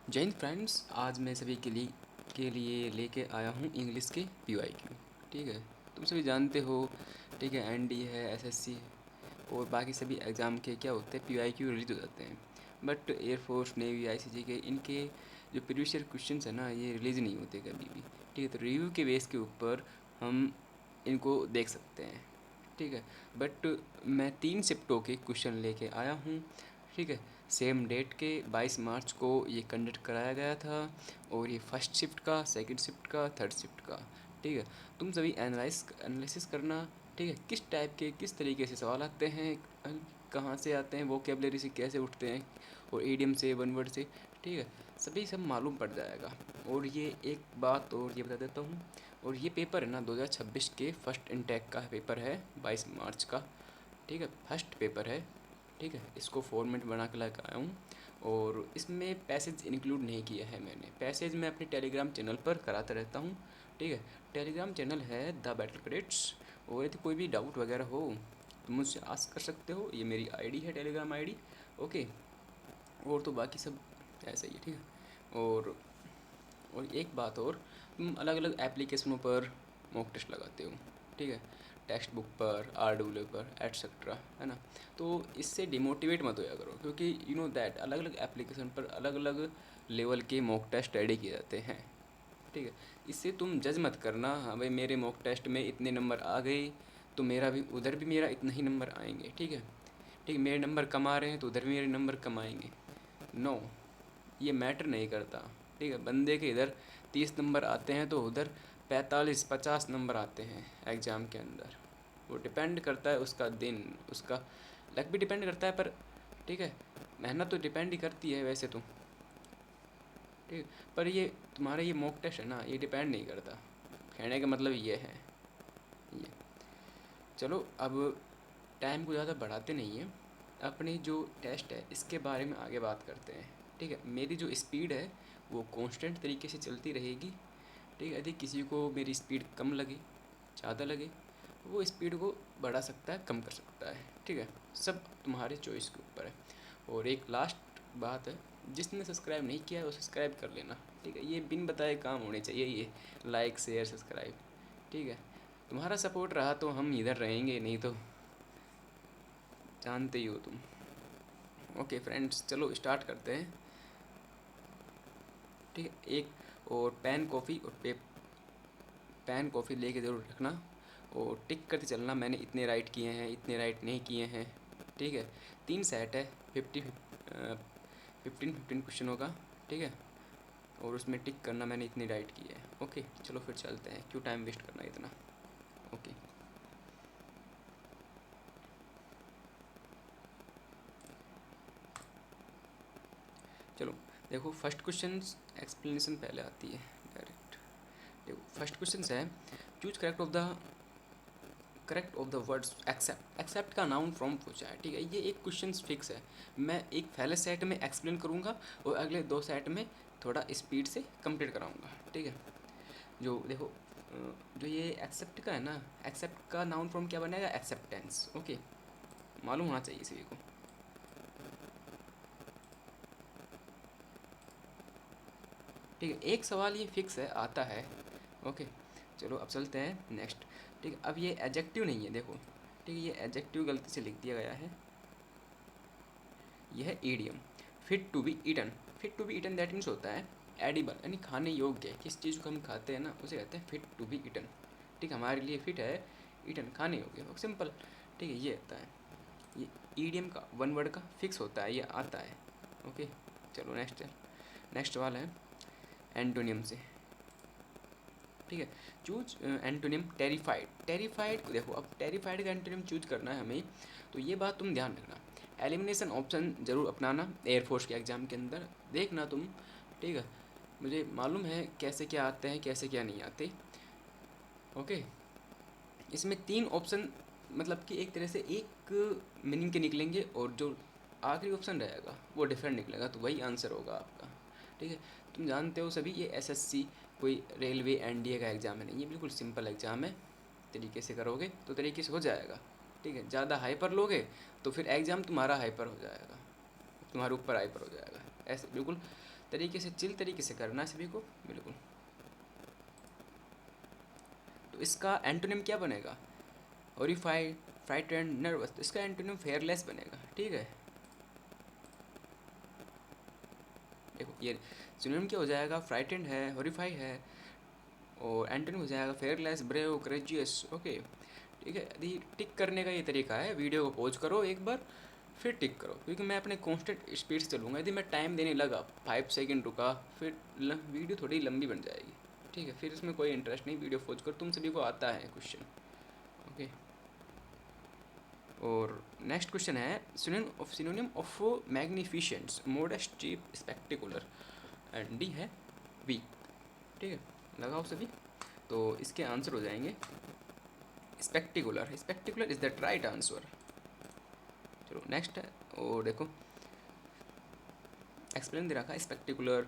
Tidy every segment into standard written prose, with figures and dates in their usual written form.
जय हिंद फ्रेंड्स, आज मैं सभी के लिए लेके आया हूँ इंग्लिश के PYQ। ठीक है, तुम सभी जानते हो। ठीक है, ND है, SSC और बाकी सभी एग्ज़ाम के क्या होते हैं, PYQ रिलीज हो जाते हैं। बट एयरफोर्स, नेवी, ICG के इनके जो प्रीवियस ईयर क्वेश्चन है ना, ये रिलीज़ नहीं होते कभी भी। ठीक है, तो रिव्यू के बेस के ऊपर हम इनको देख सकते हैं। ठीक है, बट मैं 3 शिफ्टों के क्वेश्चन लेके आया हूँ। ठीक है, सेम डेट के 22 मार्च को ये कंडक्ट कराया गया था। और ये फर्स्ट शिफ्ट का, सेकंड शिफ्ट का, थर्ड शिफ्ट का। ठीक है, तुम सभी एनालिसिस करना। ठीक है, किस टाइप के, किस तरीके से सवाल आते हैं, कहाँ से आते हैं, वोकेबलरी से कैसे उठते हैं, और ईडियम से, वन वर्ड से। ठीक है, सभी सब मालूम पड़ जाएगा। और ये एक बात और ये बता देता हूँ, और ये पेपर है ना 2026 के फर्स्ट इनटेक का पेपर है, 22 मार्च का। ठीक है, फर्स्ट पेपर है। ठीक है, इसको फॉर्मेट बना के लेकर आया हूँ। और इसमें पैसेज इंक्लूड नहीं किया है मैंने। पैसेज मैं अपने टेलीग्राम चैनल पर कराता रहता हूँ। ठीक है, टेलीग्राम चैनल है द बैटल क्रेड्स। और यदि कोई भी डाउट वगैरह हो तो मुझसे आस्क कर सकते हो। ये मेरी आईडी है, टेलीग्राम आईडी। ओके, और तो बाकी सब ऐसा ही है। ठीक है, और एक बात और, तुम अलग अलग एप्लीकेशनों पर मॉक टेस्ट लगाते हो। ठीक है, टेक्स्ट बुक पर, RW पर, एटसेट्रा, है ना। तो इससे डिमोटिवेट मत होया करो, क्योंकि यू नो दैट अलग अलग एप्लीकेशन पर अलग अलग लेवल के मॉक टेस्ट रेडी किए जाते हैं। ठीक है, इससे तुम जज मत करना, हाँ भाई मेरे मॉक टेस्ट में इतने नंबर आ गए तो मेरा भी उधर भी मेरा इतना ही नंबर आएंगे। ठीक है, ठीक है, मेरे नंबर कम आ रहे हैं तो उधर भी मेरे नंबर कम आएंगे। नो, ये मैटर नहीं करता। ठीक है, बंदे के इधर 30 नंबर आते हैं तो उधर 45-50 नंबर आते हैं एग्ज़ाम के अंदर। वो डिपेंड करता है उसका दिन, उसका लक भी डिपेंड करता है, पर ठीक है, मेहनत तो डिपेंड ही करती है वैसे तो। ठीक है, पर ये तुम्हारा ये मॉक टेस्ट है ना, ये डिपेंड नहीं करता। कहने का मतलब ये है। ये चलो, अब टाइम को ज़्यादा बढ़ाते नहीं हैं, अपनी जो टेस्ट है इसके बारे में आगे बात करते हैं। ठीक है, मेरी जो स्पीड है वो कांस्टेंट तरीके से चलती रहेगी। ठीक है, यदि किसी को मेरी स्पीड कम लगे, ज़्यादा लगे, वो स्पीड को बढ़ा सकता है, कम कर सकता है। ठीक है, सब तुम्हारे चॉइस के ऊपर है। और एक लास्ट बात है, जिसने सब्सक्राइब नहीं किया है वो सब्सक्राइब कर लेना। ठीक है, ये बिन बताए काम होने चाहिए, ये लाइक, शेयर, सब्सक्राइब। ठीक है, तुम्हारा सपोर्ट रहा तो हम इधर रहेंगे, नहीं तो जानते ही हो तुम। ओके फ्रेंड्स, चलो स्टार्ट करते हैं। ठीक है, एक और पेन कॉफ़ी और पेन कॉफ़ी लेके ज़रूर रखना। और टिक करते चलना, मैंने इतने राइट किए हैं, इतने राइट नहीं किए हैं। ठीक है, 3 सेट है, 15 क्वेश्चनों का। ठीक है, और उसमें टिक करना मैंने इतनी राइट की है। ओके, चलो फिर चलते हैं, क्यों टाइम वेस्ट करना इतना। ओके, चलो देखो, फर्स्ट क्वेश्चन एक्सप्लेनेशन पहले आती है डायरेक्ट। देखो, फर्स्ट क्वेश्चन है, choose correct of the words accept. Accept का नाउन फ्रॉम पूछा है। ठीक है, ये एक क्वेश्चन फिक्स है। मैं एक पहले सेट में एक्सप्लेन करूँगा और अगले 2 सेट में थोड़ा स्पीड से कंप्लीट कराऊँगा। ठीक है, जो देखो, जो ये एक्सेप्ट का है ना, एक्सेप्ट का नाउन फ्रॉम क्या बनेगा, एक्सेप्टेंस। ओके, मालूम होना चाहिए सभी को। ठीक है, एक सवाल ये फिक्स है, आता है। ओके, चलो अब चलते हैं नेक्स्ट। ठीक है, अब ये एडजेक्टिव नहीं है, देखो। ठीक है, ये एडजेक्टिव गलती से लिख दिया गया है। यह है idiom, fit to be eaten. Fit to be eaten that means होता है एडिबल, यानी खाने योग्य। किस चीज़ को हम खाते हैं ना, उसे कहते हैं फिट टू बी ईटन। ठीक है, हमारे लिए फिट है, ईटन खाने योग्य, सिंपल। ठीक है, ये होता है। ये ईडियम का वन वर्ड का फिक्स होता है, ये आता है। ओके, चलो नेक्स्ट। नेक्स्ट वाला है एंटोनियम से। ठीक है, चूज एंटोनियम टेरिफाइड। टेरिफाइड को देखो, अब टेरिफाइड का एंटोनियम चूज करना है हमें, तो ये बात तुम ध्यान रखना। एलिमिनेशन ऑप्शन ज़रूर अपनाना एयरफोर्स के एग्ज़ाम के अंदर, देखना तुम। ठीक है, मुझे मालूम है कैसे क्या आते हैं, कैसे क्या नहीं आते। ओके, इसमें 3 ऑप्शन, मतलब कि एक तरह से एक मीनिंग के निकलेंगे, और जो आखिरी ऑप्शन रहेगा वो डिफरेंट निकलेगा, तो वही आंसर होगा आपका। ठीक है, तुम जानते हो सभी, ये SSC कोई रेलवे NDA का एग्ज़ाम है नहीं, ये बिल्कुल सिंपल एग्ज़ाम है। तरीके से करोगे तो तरीके से हो जाएगा। ठीक है, ज़्यादा हाइपर लोगे तो फिर एग्ज़ाम तुम्हारा हाइपर हो जाएगा, तुम्हारे ऊपर हाइपर हो जाएगा। ऐसे बिल्कुल तरीके से, चिल तरीके से करना है सभी को, बिल्कुल। तो इसका एंटोनिम क्या बनेगा? Horrified, frightened, nervous. तो इसका एंटोनिम फेयरलेस बनेगा, ठीक है। देखो ये सिनोनिम क्या हो जाएगा? फ्राइटेंड है, हॉरिफाई है, और एंटोनिम हो जाएगा फेयरलेस, ब्रेव, करेजियस। ओके, ठीक है। यदि टिक करने का ये तरीका है, वीडियो को पॉज करो एक बार, फिर टिक करो, क्योंकि मैं अपने कांस्टेंट स्पीड से चलूँगा। यदि मैं टाइम देने लगा, 5 सेकंड रुका, फिर वीडियो थोड़ी लंबी बन जाएगी, ठीक है। फिर इसमें कोई इंटरेस्ट नहीं, वीडियो पॉज करो। तुम सभी को आता है क्वेश्चन, ओके। और नेक्स्ट क्वेश्चन है synonym of magnificent, modest, cheap, spectacular, and D है वीक, ठीक है। लगाओ सभी। तो इसके आंसर हो जाएंगे spectacular. Spectacular is the right answer. चलो नेक्स्ट है, और देखो एक्सप्लेन दे रखा है, स्पेक्टिकुलर,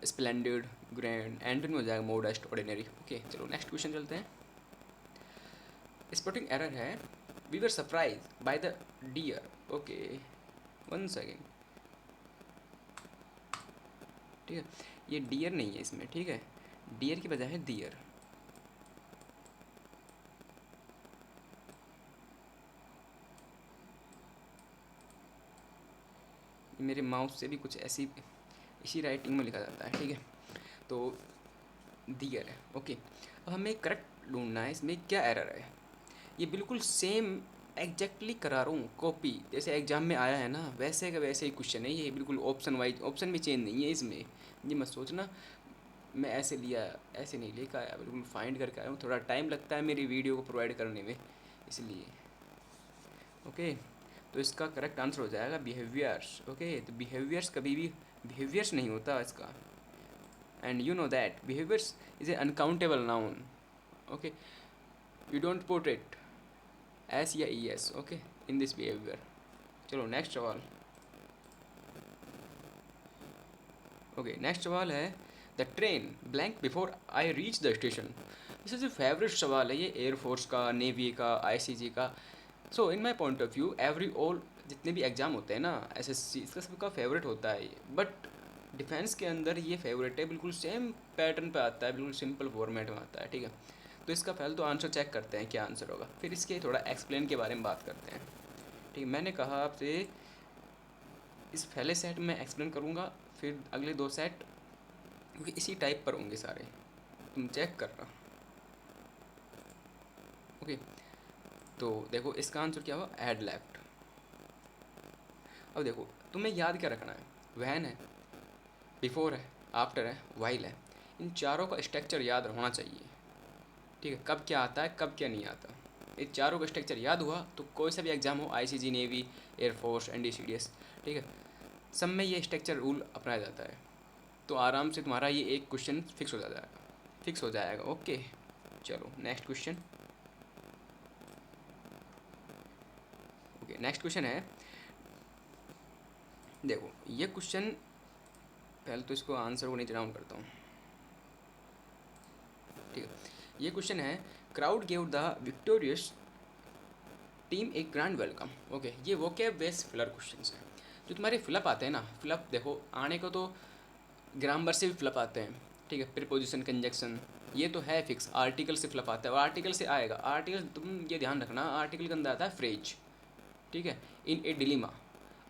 स्प्लेंडेड, ग्रैंड, एंटोनिम हो जाएगा मॉडेस्ट, ऑर्डिनरी। ओके, चलो नेक्स्ट क्वेश्चन चलते हैं। स्पॉटिंग एरर है, we were surprised by the dear. Okay, 1 second, ठीक है। ये डियर नहीं है इसमें, ठीक है। डियर की बजाय है डियर। मेरे माउस से भी कुछ ऐसी इसी राइटिंग में लिखा जाता है, ठीक है। तो दियर है, ओके। अब हमें करेक्ट ढूंढना है, इसमें क्या एरर है। ये बिल्कुल सेम एग्जैक्टली करा रहा हूँ कॉपी, जैसे एग्जाम में आया है ना, वैसे का वैसे ही क्वेश्चन है ये, बिल्कुल ऑप्शन वाइज, ऑप्शन भी चेंज नहीं है इसमें। ये मत सोचना मैं ऐसे लिया, ऐसे नहीं लेकर आया, बिल्कुल फाइंड करके आया हूँ। थोड़ा टाइम लगता है मेरी वीडियो को प्रोवाइड करने में, इसलिए। ओके, तो इसका करेक्ट आंसर हो जाएगा बिहेवियर्स। ओके, तो बिहेवियर्स कभी भी बिहेवियर्स नहीं होता इसका। And you know that behaviours is a uncountable noun. Okay, you don't put it S या E S, okay, in this behaviour. चलो नेक्स्ट सवाल। ओके, नेक्स्ट सवाल है, the train blank before I reach the station. This is a favourite सवाल है ये, air force का, navy का, आईसीजी का। So in my point of view, every all जितने भी एग्ज़ाम होते हैं ना, एसएससी, इसका सबका फेवरेट होता है ये। बट डिफेंस के अंदर ये फेवरेट है, बिल्कुल सेम पैटर्न पे आता है, बिल्कुल सिंपल फॉर्मेट में आता है, ठीक है। तो इसका पहले तो आंसर चेक करते हैं क्या आंसर होगा, फिर इसके थोड़ा एक्सप्लेन के बारे में बात करते हैं, ठीक है। मैंने कहा आपसे इस पहले सेट में एक्सप्लेन करूँगा, फिर अगले 2 सेट, क्योंकि इसी टाइप पर होंगे सारे, तुम चेक कर रहा। ओके, तो देखो इसका आंसर क्या हुआ, एड लेफ्ट। अब देखो तुम्हें याद क्या रखना है, वैन है, बिफोर है, आफ्टर है, वाइल है। इन चारों का स्ट्रक्चर याद होना चाहिए, ठीक है। कब क्या आता है, कब क्या नहीं आता, इन चारों का स्ट्रक्चर याद हुआ तो कोई सा भी एग्जाम हो, आईसीजी, नेवी, एयरफोर्स, एनडीसीडीएस, ठीक है, सब में ये स्ट्रक्चर रूल अपनाया जाता है। तो आराम से तुम्हारा ये एक क्वेश्चन फिक्स हो जाएगा, फिक्स हो जाएगा। ओके, चलो next question. Okay, next question है, देखो ये क्वेश्चन, पहले तो इसको आंसर को नीचे डाउन करता हूँ, ठीक है। ये क्वेश्चन है, crowd gave the victorious team एक ग्रैंड वेलकम। ओके, ये वोकैब बेस्ड फिलर क्वेश्चन है। जो तुम्हारे फिलअप आते हैं ना, फिलअप देखो आने को तो ग्रामर से भी फिलअप आते हैं, ठीक है। प्रीपोजिशन, कंजक्शन, ये तो है फिक्स। आर्टिकल से फिलअप आता है, और आर्टिकल से आएगा। आर्टिकल तुम ये ध्यान रखना, आर्टिकल के अंदर आता है फ्रेज, ठीक है। इन ए डिलीमा,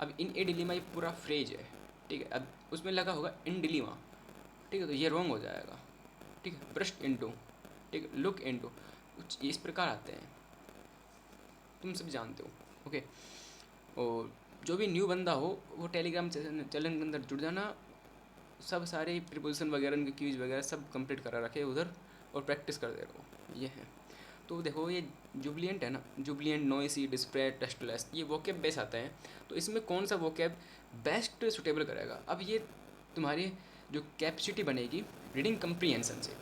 अब इन ए डिलीमा ये पूरा फ्रेज है, ठीक है। अब उसमें लगा होगा इन डिलीमा, ठीक है, तो ये रॉन्ग हो जाएगा, ठीक है। ब्रस्ट इनटू, ठीक है, लुक इनटू, कुछ इस प्रकार आते हैं, तुम सब जानते हो, ओके। और जो भी न्यू बंदा हो, वो टेलीग्राम चैनल के अंदर जुड़ जाना, सब सारे प्रीपोजिशन वगैरह, उनके क्यूज वगैरह सब कंप्लीट करा रखे उधर, और प्रैक्टिस कर दे रहो, ये है। तो देखो ये जुबलियंट है ना, जुबलियंट, नॉइसी, डिस्प्रेट, टेस्टलेस, ये वोकेब बेस आते हैं। तो इसमें कौन सा वोकेब बेस्ट सुटेबल करेगा। अब ये तुम्हारी जो कैपेसिटी बनेगी रीडिंग कंप्रीहेंशन से,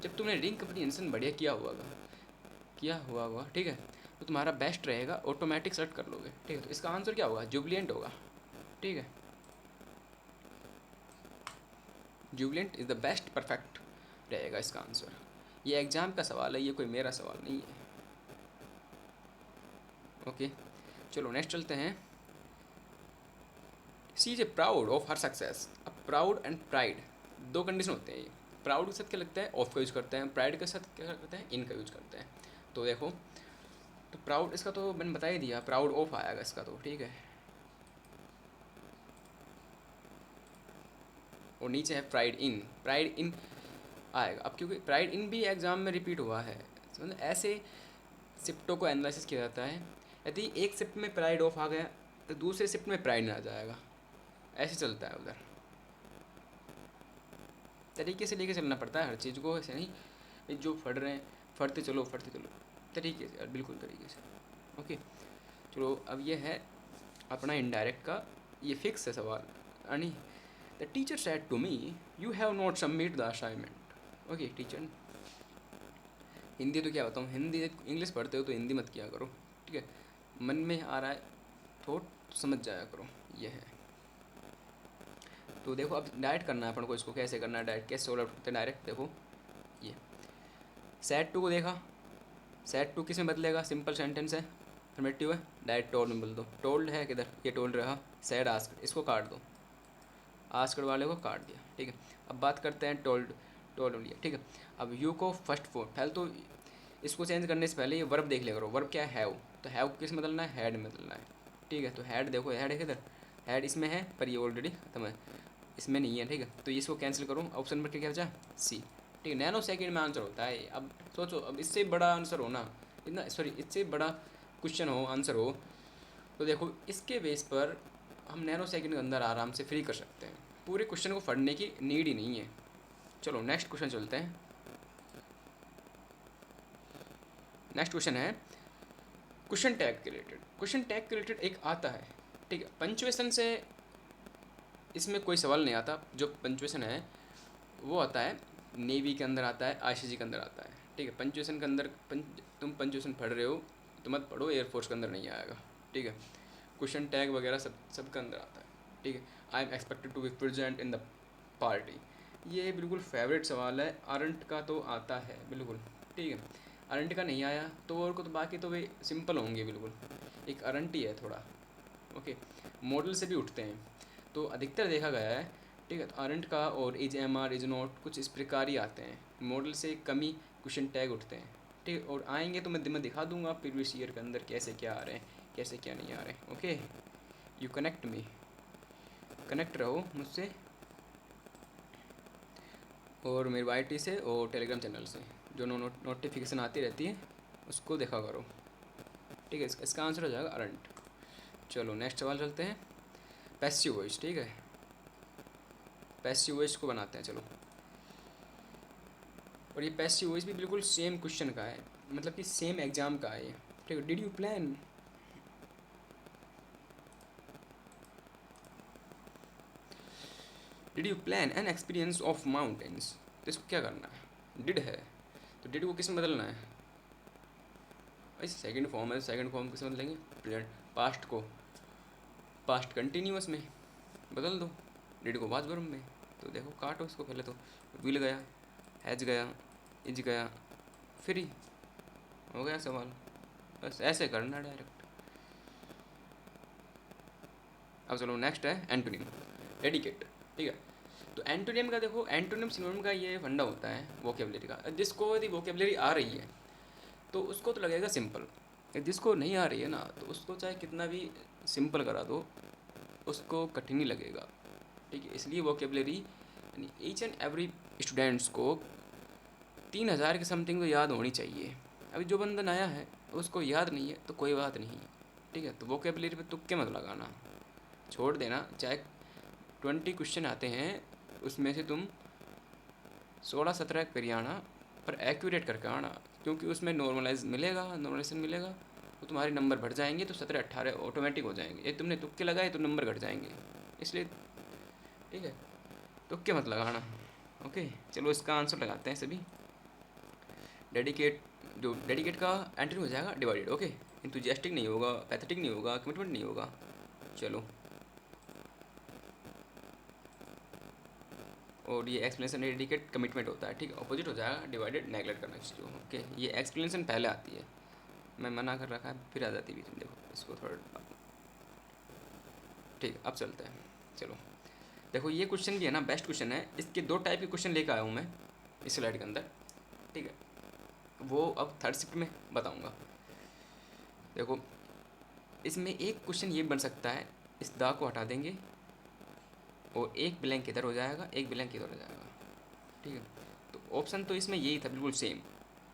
जब तुमने रीडिंग कंप्रीहेंशन बढ़िया किया हुआ होगा, ठीक है, तो तुम्हारा बेस्ट रहेगा, ऑटोमेटिक सेलेक्ट कर लोगे, ठीक है। तो इसका आंसर क्या होगा, जुबलियंट होगा, ठीक है। Jubilant is the best perfect रहेगा इसका आंसर। ये एग्ज़ाम का सवाल है, ये कोई मेरा सवाल नहीं है, ओके। चलो नेक्स्ट चलते हैं। She is a proud of her success. अब प्राउड एंड प्राइड, दो कंडीशन होते हैं ये। प्राउड के साथ क्या लगता है, ऑफ का यूज़ करते हैं, प्राइड के साथ क्या करते हैं, इन का यूज़ करते हैं। तो देखो, तो प्राउड इसका तो मैंने बता ही दिया, प्राउड ऑफ आएगा इसका तो, ठीक है। और नीचे है प्राइड इन, प्राइड इन आएगा। अब क्योंकि प्राइड इन भी एग्ज़ाम में रिपीट हुआ है, मतलब ऐसे शिफ्टों को एनालिसिस किया जाता है। यदि एक शिफ्ट में प्राइड ऑफ आ गया तो दूसरे शिफ्ट में प्राइड आ जाएगा, ऐसे चलता है उधर। तरीके से लेके चलना पड़ता है हर चीज़ को, ऐसे नहीं जो पढ़ रहे हैं पढ़ते चलो पढ़ते चलो, तरीके से यार, बिल्कुल तरीके से। ओके, चलो अब ये है अपना इनडायरेक्ट का, ये फिक्स है सवाल। यानी the teacher said to me you have not submit the assignment. Okay teacher, Hindi तो क्या बताऊँ, हिंदी इंग्लिश पढ़ते हो तो हिंदी मत किया करो, ठीक है। मन में आ रहा है थोट तो समझ जाया करो, ये है। तो देखो अब डायरेक्ट करना है अपन को, इसको कैसे करना है, डायरेक्ट कैसे सोल्व आउट करते हैं डायरेक्ट। देखो ये सेट टू को देखा, सेट टू किस में बदलेगा, सिंपल सेंटेंस है, अफर्मेटिव है, डायरेक्ट टोल्ड में बदल दो। टोल्ड है किधर, ये टोल्ड रहा, सेड आस्क्ड, इसको काट दो, आस्क्ड वाले को काट दिया, ठीक है। अब बात करते हैं टोल्ड, टोल्ड लिया, ठीक है। अब यू को फर्स्ट फॉर्म, पहले तो इसको चेंज करने से पहले ये वर्ब देख लिया करो, वर्ब क्या है, हैव। तो हैव किस में बदलना है, हैड में बदलना है, ठीक है। तो हैड देखो, हैड है किधर, हैड इसमें है पर ये ऑलरेडी खत्म है, इसमें नहीं है, ठीक है। तो इसको कैंसिल करो, ऑप्शन नंबर क्या बचा, सी, ठीक है। नैनो सेकंड में आंसर होता है। अब सोचो, अब इससे बड़ा आंसर हो ना, इतना सॉरी इससे बड़ा क्वेश्चन हो, आंसर हो, तो देखो इसके बेस पर हम नैनो सेकंड के अंदर आराम से फ्री कर सकते हैं, पूरे क्वेश्चन को पढ़ने की नीड ही नहीं है। चलो नेक्स्ट क्वेश्चन चलते हैं। नेक्स्ट क्वेश्चन है क्वेश्चन टैग के रिलेटेड। क्वेश्चन टैग के रिलेटेड एक आता है, ठीक है। पंचुएशन से इसमें कोई सवाल नहीं आता, जो पंचुएशन है वो आता है नेवी के अंदर आता है, आईसीजी के अंदर आता है, ठीक है। पंचुएशन के अंदर तुम पंचुएशन पढ़ रहे हो तो मत पढ़ो, एयरफोर्स के अंदर नहीं आएगा, ठीक है। क्वेश्चन टैग वगैरह सब के अंदर आता है, ठीक है। I am expected to be present in the party, ये बिल्कुल फेवरेट सवाल है, आरंट का तो आता है बिल्कुल, ठीक है। अरंट का नहीं आया तो और को तो बाकी तो वे सिंपल होंगे बिल्कुल, एक अरंट ही है थोड़ा, ओके। मॉडल से भी उठते हैं तो अधिकतर देखा गया है, ठीक है। तो अरंट का और is am are is not कुछ इस प्रकार ही आते हैं, मॉडल से कम ही क्वेश्चन टैग उठते हैं, ठीक है। और आएंगे तो मैं दिखा दूंगा प्रीवियस ईयर के अंदर कैसे क्या आ रहे हैं, कैसे क्या नहीं आ रहे हैं, okay. You connect me, connect रहो मुझसे और मेरे वाई टी से और टेलीग्राम चैनल से, जो नोटिफिकेशन आती रहती है उसको देखा करो, ठीक है। इसका आंसर हो जाएगा अरंट। चलो नेक्स्ट सवाल चलते हैं, पैसिव वॉइस, ठीक है। पैसिव वॉइस को बनाते हैं चलो। और ये पैसिव वॉइस भी बिल्कुल सेम क्वेश्चन का है, मतलब कि सेम एग्जाम का है ये, ठीक है। Did you plan, did you plan an experience of mountains, तो इसको क्या करना है, डिड है तो डिड को किस में बदलना है, ऐसे सेकंड फॉर्म है, सेकंड फॉर्म किस में बदलेंगे, प्रेजेंट, पास्ट को पास्ट कंटिन्यूअस में बदल दो, डिड को वाज वर्ब में। तो देखो काटो इसको, पहले तो विल गया, हैज गया, इज गया, फ्री हो गया सवाल, बस ऐसे करना डायरेक्ट। अब चलो नेक्स्ट है एंटोनिम, डेडिकेट, ठीक है। तो एंटोनिम का देखो, एंटोनिम सिनोनिम का ये फंडा होता है वोकेबलरी का। जिसको यदि वोकेबलरी आ रही है तो उसको तो लगेगा सिंपल, जिसको नहीं आ रही है ना तो उसको चाहे कितना भी सिंपल करा दो उसको कठिन ही लगेगा, ठीक है। इसलिए वोकेबलरी यानी ईच एंड एवरी स्टूडेंट्स को 3000 के समथिंग तो याद होनी चाहिए। अभी जो बंदा नया है उसको याद नहीं है तो कोई बात नहीं, ठीक है। तो वोकेबलरी पे तुक्के मत लगाना, छोड़ देना। चाहे 20 क्वेश्चन आते हैं उसमें से तुम 16-17 करिए आना, पर एक्यूरेट करके आना, क्योंकि उसमें नॉर्मलाइज मिलेगा, नॉर्मलाइजेशन मिलेगा तो तुम्हारे नंबर बढ़ जाएंगे, तो 17-18 ऑटोमेटिक हो जाएंगे। ये तुमने तुक्के लगाए तो नंबर घट जाएंगे, इसलिए ठीक है तुक्के मत लगाना, ओके। चलो इसका आंसर लगाते हैं सभी। डेडिकेट, जो डेडिकेट का एंट्री हो जाएगा डिवाइडेड, ओके। इंथुजियास्टिक नहीं होगा, पैथेटिक नहीं होगा, कमिटमेंट नहीं होगा। चलो और ये एक्सप्लेनेशन डेडिकेट कमिटमेंट होता है, ठीक है। अपोजिट हो जाएगा डिवाइडेड, नेगलेक्ट करना किसी को, ओके। ये एक्सप्लेनेशन पहले आती है, मैं मना कर रखा है फिर आ जाती बीच में, देखो इसको थोड़ा, ठीक है। अब चलते हैं चलो। देखो ये क्वेश्चन भी है ना, बेस्ट क्वेश्चन है। इसके दो टाइप के क्वेश्चन लेकर आया हूँ मैं इस स्लाइड के अंदर, ठीक है। वो अब थर्ड शिफ्ट में बताऊँगा। देखो इसमें एक क्वेश्चन ये बन सकता है, इस दा को हटा देंगे और एक ब्लैंक इधर हो जाएगा, एक ब्लैंक इधर हो जाएगा, ठीक है। तो ऑप्शन तो इसमें यही था, बिल्कुल सेम,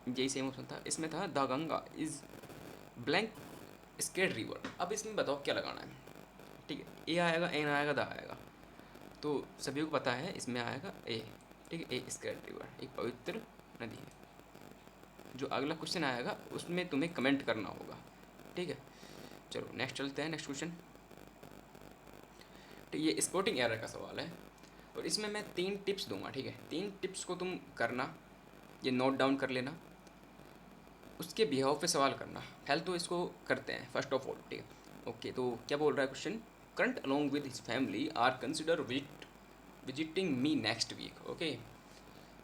यही सेम ऑप्शन था। इसमें था the Ganga is blank scared river. अब इसमें बताओ क्या लगाना है, ठीक है। ए आएगा, एन आएगा, द आएगा। तो सभी को पता है इसमें आएगा ए, ठीक है। ए स्केड रिवर एक पवित्र नदी है। जो अगला क्वेश्चन आएगा उसमें तुम्हें कमेंट करना होगा, ठीक है। चलो नेक्स्ट चलते हैं, नेक्स्ट क्वेश्चन। तो ये स्पोर्टिंग एरर का सवाल है और इसमें मैं 3 टिप्स दूंगा, ठीक है। 3 टिप्स को तुम करना, ये नोट डाउन कर लेना, उसके बिहाव पे सवाल करना। पहले तो इसको करते हैं फर्स्ट ऑफ ऑल, ठीक है। ओके, तो क्या बोल रहा है question, current along with his family are consider visiting me next week. Okay,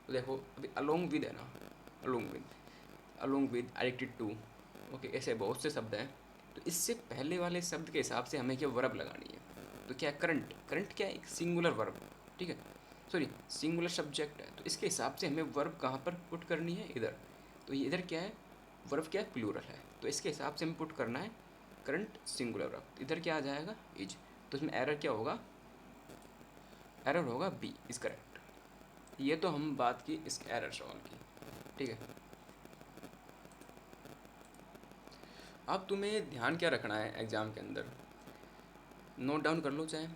तो देखो अभी अलोंग विद है ना, along with addicted to, okay, ऐसे बहुत से शब्द हैं। तो इससे पहले वाले शब्द के हिसाब से हमें क्या वर्ब लगानी है। तो क्या करंट, करंट क्या है, एक सिंगुलर वर्ब, ठीक है, सॉरी सिंगुलर सब्जेक्ट है। तो इसके हिसाब से हमें वर्ब कहाँ पर पुट करनी है, इधर। तो ये इधर क्या है, वर्ब क्या है, प्लूरल है। तो इसके हिसाब से हमें पुट करना है करंट सिंगुलर वर्ब। इधर क्या आ जाएगा, इज। तो इसमें एरर क्या होगा, एरर होगा बी इज करेक्ट। ये तो हम बात की इस एरर सवाल की, ठीक है। अब तुम्हें ध्यान क्या रखना है एग्ज़ाम के अंदर, नोट डाउन कर लो, चाहे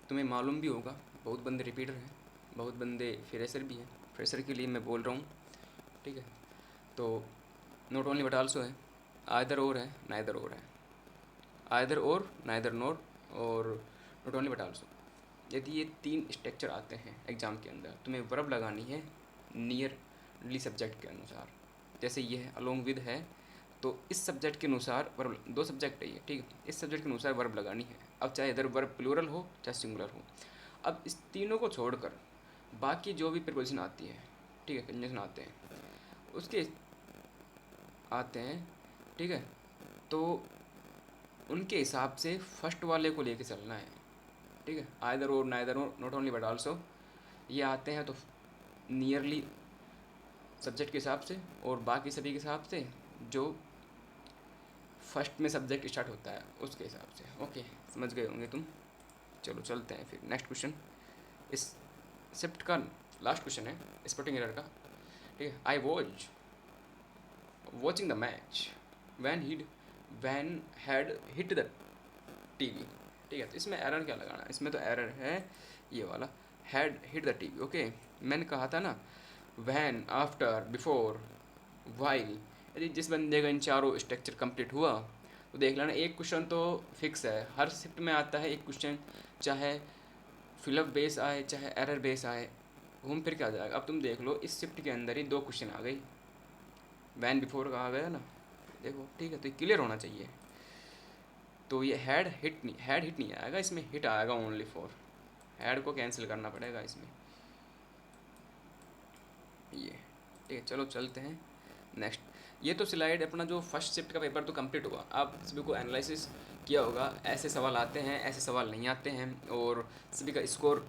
तुम्हें मालूम भी होगा। बहुत बंदे रिपीटर हैं, बहुत बंदे फ्रेशर भी हैं। फ्रेशर के लिए मैं बोल रहा हूँ, ठीक है। तो नोट ओनली बट आल्सो है, आइदर और है, नाइदर और है, आइदर और, नाइदर नोर, और नोट ओनली बट आल्सो। यदि ये 3 स्ट्रक्चर आते हैं एग्ज़ाम के अंदर, तुम्हें वर्ब लगानी है नियरली सब्जेक्ट के अनुसार। जैसे ये है अलोंग विद है, तो इस सब्जेक्ट के अनुसार वर्ब, 2 सब्जेक्ट है ये, ठीक है। इस सब्जेक्ट के अनुसार वर्ब लगानी है। अब चाहे इधर वर्ब प्लूरल हो चाहे सिंगुलर हो। अब इस तीनों को छोड़कर बाकी जो भी प्रिपोजिशन आती है, ठीक है, कंजंक्शन आते हैं, उसके आते हैं, ठीक है। तो उनके हिसाब से फर्स्ट वाले को लेके चलना है, ठीक है। आइदर और, नाइदर और, नॉट ओनली बट आल्सो, ये आते हैं तो नियरली सब्जेक्ट के हिसाब से, और बाकी सभी के हिसाब से जो फर्स्ट में सब्जेक्ट स्टार्ट होता है उसके हिसाब से। ओके, समझ गए होंगे तुम। चलो चलते हैं फिर नेक्स्ट क्वेश्चन। इस शिफ्ट का लास्ट क्वेश्चन है स्पोर्टिंग एरर का, ठीक है। I watch watching the match when had hit the TV, ठीक है। तो इसमें एरर क्या लगाना है, इसमें तो एरर है ये वाला, had hit the TV. Okay, मैंने कहा था ना वैन, आफ्टर, बिफोर, वाइल। यदि जिस बंदे का इन चारों स्ट्रक्चर कंप्लीट हुआ तो देख लेना एक क्वेश्चन तो फिक्स है, हर शिफ्ट में आता है एक क्वेश्चन, चाहे फिलअप बेस आए चाहे एरर बेस आए, घूम फिर के आ जाएगा। अब तुम देख लो इस शिफ्ट के अंदर ही 2 क्वेश्चन आ गई, वैन बिफोर का आ गया ना, देखो, ठीक है। तो ये क्लियर होना चाहिए। तो ये हैड हिट नहीं आएगा, इसमें हिट आएगा ओनली फॉर, हैड को कैंसिल करना पड़ेगा इसमें, ये, ठीक है। चलो चलते हैं नेक्स्ट। ये तो स्लाइड अपना जो फर्स्ट शिफ्ट का पेपर तो कंप्लीट हुआ। आप सभी को एनालिसिस किया होगा, ऐसे सवाल आते हैं, ऐसे सवाल नहीं आते हैं, और सभी का स्कोर